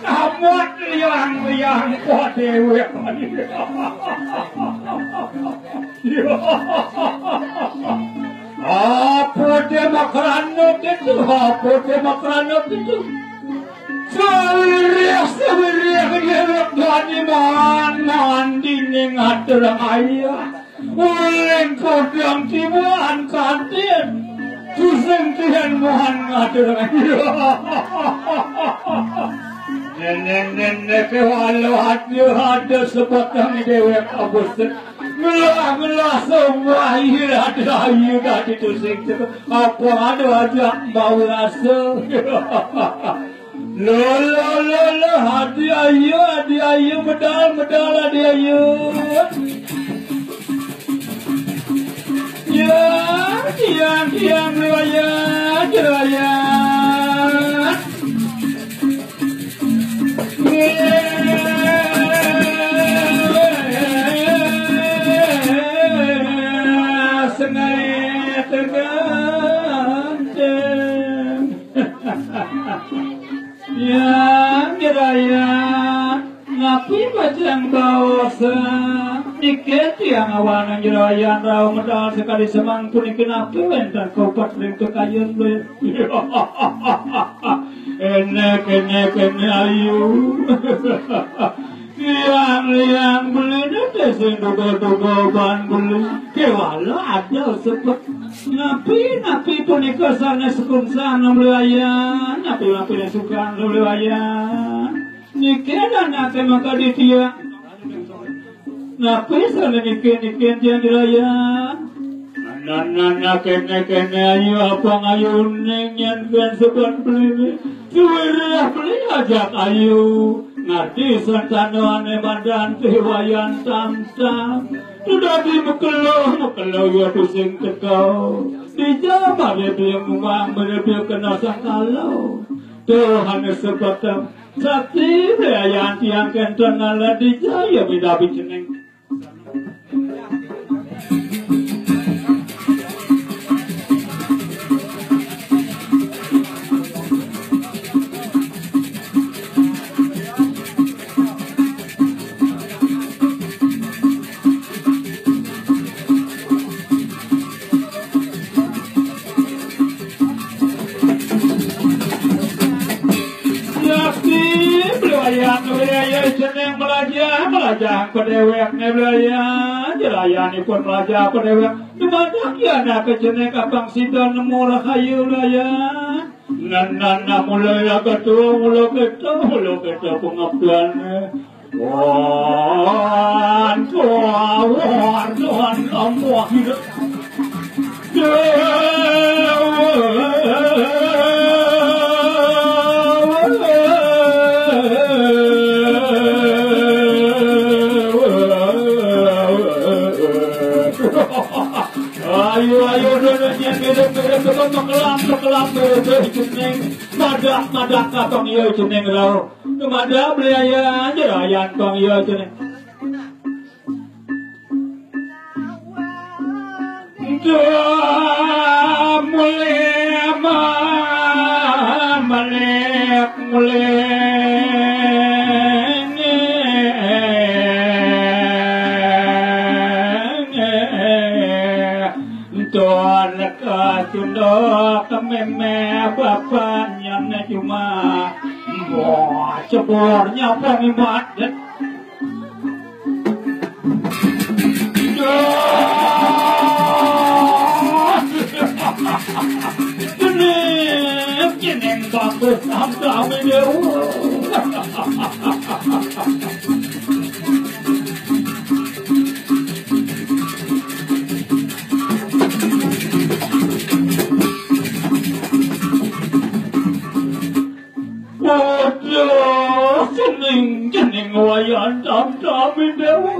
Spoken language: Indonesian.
Amat liang kok dewe. Apa demokranok itu? Sewiriak dia gani mandi ning atur ayah. Uleng kodang timuan kantin. Tusentian mohan atur ayah. Nenek walau ada sebatang dewek abosan. Melah semua ayu tadi tusing apa ada aja bau rasa. Lo hati ayu medal hati ayu. Tiang riwayat. Sengaja tergantung yang diraya ngapi bajang bawasa dikit yang awan jerayan rau medal sekali semangku nikin api wentan kopat ringkut ayun gue enek ayu liang beli nanti senduga ban beli kewala ada sebab napi pun ikasana sekunsana belayan napi suka belayan nikah nanti maka ditia napi sana nikah jangan belayan nana kene ayu apa ngayun neng kan sebab beli suara beli ajak ayu ngerti santanoane badan tewayan tam-tam sudah di mekelo ya pusing tekau dijama dia memang dia kena sakalau Tuhan sebatang sakti yang tiang kenten ala dijaya bida biceneng belajar kedewek nebelaya jelayani pun belajar kedewek dimana kiana kejenek abang sidon mula kayu laya nana mulai ketua mula ketua pengabdian Tuhan Allah hidup ayo dulunya kelam jeneng madak katong iya jeneng rau kemada beliaya jerayan tong iya jeneng mulai Tunda kememe bapaknya cuma cebornya pengimat jeneng bagus sampai dia jeneng wayan tam-tam dewa